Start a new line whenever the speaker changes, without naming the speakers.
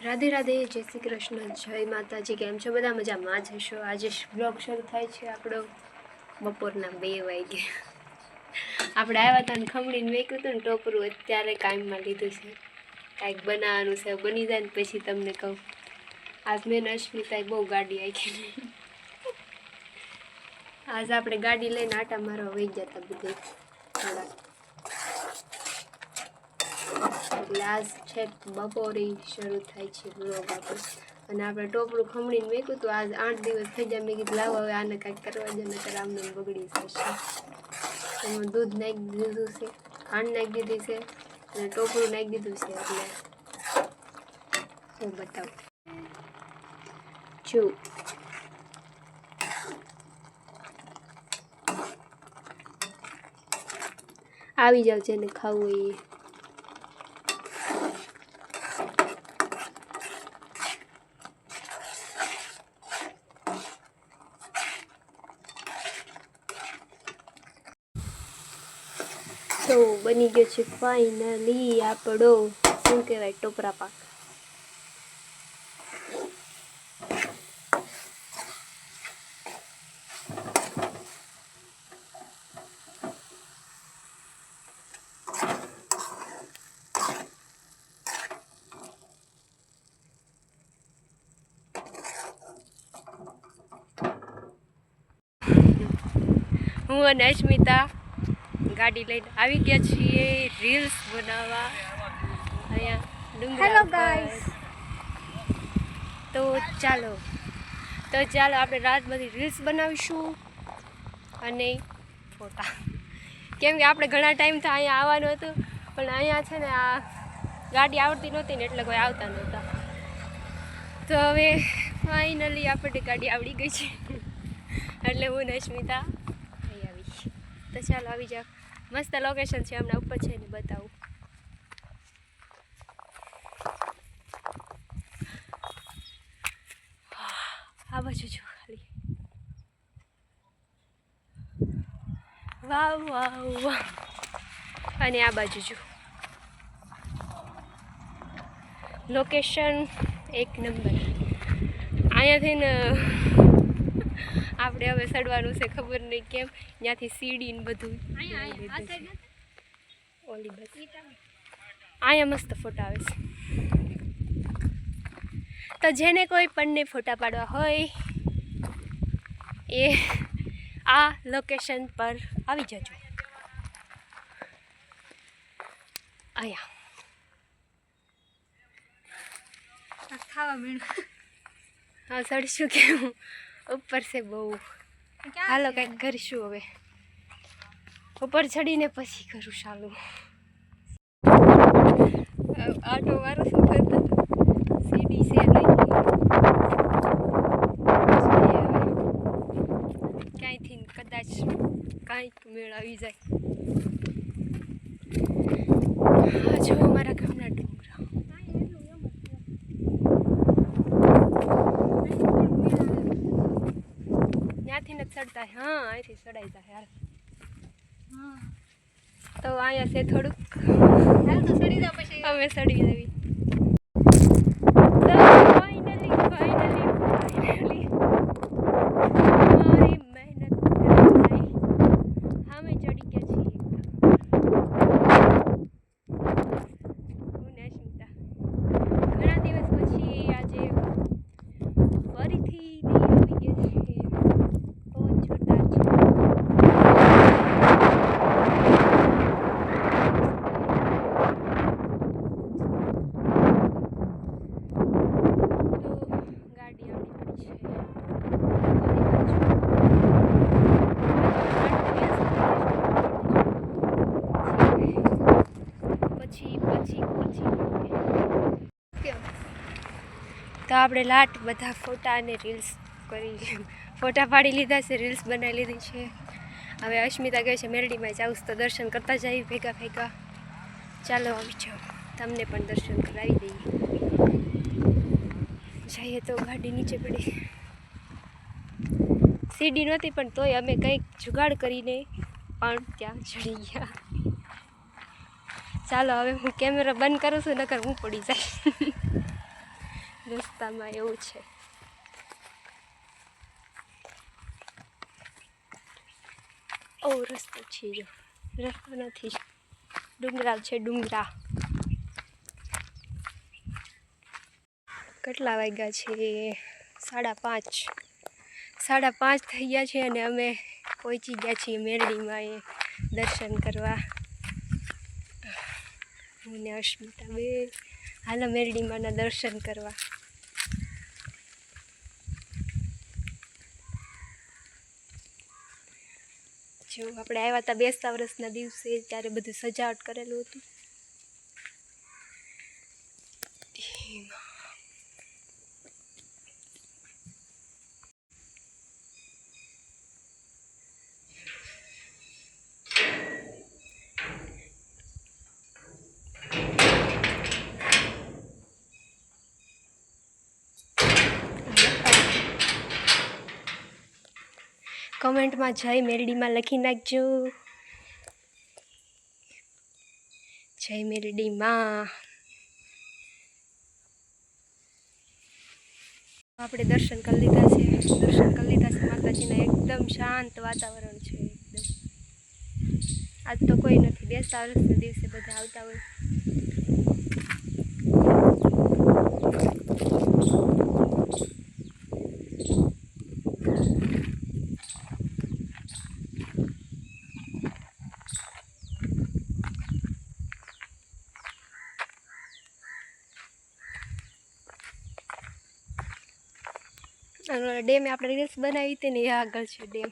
રાધે રાધે, જય શ્રી કૃષ્ણ, જય માતાજી. કેમ છો બધા? મજામાં જ હશો. આજે બ્લોગ શરૂ થાય છે આપણો બપોરના 2 વાગે. આપણે આવ્યા હતા ને ખમણીને મેક્યું હતું ને ટોપરું, અત્યારે કામમાં લીધું છે. કાંઈક બનાવવાનું છે, બની જાય ને પછી તમને કહું. આજ મેં અશ્મિતાએ બહુ ગાડી આખી. આજ આપણે ગાડી લઈને આટા મારવા વહી ગયા હતા બધે થોડા. એટલે આજ છે બપોરે શરૂ થાય છે બ્લોગ આપણો. અને આપણે ટોપરું ખમણીને મેક્યું હતું. આજ 8 દિવસ થઈ જાય. મેં કીધું લાવો હવે આને કાંઈક કરવા દે, નકર આમને બગડી જશે. એમાં દૂધ નાખી દીધું છે, ખાંડ નાખી દીધી છે અને ટોપરું નાખી દીધું છે. એટલે હું બતાવું છું. આવી જાવ જેને ખાવું હોય એ. તો બની ગયો છે ફાઇનલી આપણો શું કહેવાય ટોપરા પાક. હું અને અશ્મિતા ગાડી લઈને આવી ગયા છીએ રીલ્સ બનાવવા અહીંયા ડુંગરા ગાઈસ. તો ચાલો આપણે રાત બધી રીલ્સ બનાવીશું અને ફોટા. કેમ કે આપણે ઘણા ટાઈમથી અહીંયા આવવાનું હતું, પણ અહીંયા છે ને આ ગાડી આવડતી નહોતી ને એટલે કોઈ આવતા નહોતા. તો હવે ફાઇનલી આપણે ગાડી આવડી ગઈ છે એટલે હું ને અશ્મિતા અહીં આવી. તો ચાલો આવી જાઓ. મસ્ત લોકેશન છે, હમણાં ઉપર છે ને બતાવું. આ બાજુ જો ખાલી. વાવ વાવ વાવ. અને આ બાજુ જો લોકેશન એક નંબર. અહીંયાથી ને આપણે હવે ચડવાનું છે, ખબર નહીં કેમ. ત્યાંથી સીડી ને બધું ઓલી બસ. અહીંયા મસ્ત ફોટા આવે છે. તો જેને કોઈ પણને ફોટા પાડવા હોય એ આ લોકેશન પર આવી જજો. અહીંયા ખાવા મળ્યું. હા ચડશું કેમ ઉપર છે બહુ. હાલો કંઈક કરીશું હવે. ઉપર ચડીને પછી કરું ચાલુ. આટો મારો શું કરતા સીડી છે નહીં. ક્યાંયથી કદાચ કાંઈક મેળ આવી જાય. હા જો અમારા ગામના ડુંગરા. ત્યાંથી ને ચડતા. હા અહીંથી ચડાઈ જાય યાર. તો અહીંયા છે થોડુંક. અમે ચડી જવી. તો આપણે લાટ બધા ફોટા અને રીલ્સ ફોટા પાડી લીધા છે, રીલ્સ બનાવી લીધી છે. હવે અશ્મિતા કહે છે મેરડીમાં જાઉં તો દર્શન કરતા જઈએ ભેગા ભેગા. ચાલો આવી જાઓ, તમને પણ દર્શન કરાવી દઈએ. જઈએ તો ગાડી નીચે પડી. સીડી નહોતી પણ તોય અમે કંઈક જુગાડ કરીને પણ ત્યાં ચડી ગયા. ચાલો હવે હું કેમેરા બંધ કરું છું, નકર હું પડી જાય. રસ્તામાં એવું છે. ઓ રસ્તો છે, જો રસ્તો નથી, ડુંગરા છે, ડુંગરા. કેટલા વાગ્યા છે? 5:30. 5:30 થઈ ગયા છે અને અમે પહોંચી ગયા છીએ મેરડીમાં એ દર્શન કરવા. હું ને અસ્મિતા બે હાલો મેરડીમાંના દર્શન કરવા. જો આપણે આવ્યા હતા બેસતા વર્ષના દિવસે, ત્યારે બધું સજાવટ કરેલું હતું. કમેન્ટમાં જય મેરડીમાં લખી નાખજો. જય મેરડીમાં. આપણે દર્શન કરી લીધા છે. માતાજીના એકદમ શાંત વાતાવરણ છે. એકદમ આજ તો કોઈ નથી, બેસતા વર્ષના દિવસે બધા આવતા હોય. ડેમે આપણે રીલ્સ બનાવી હતી ને, એ આગળ છે ડેમ.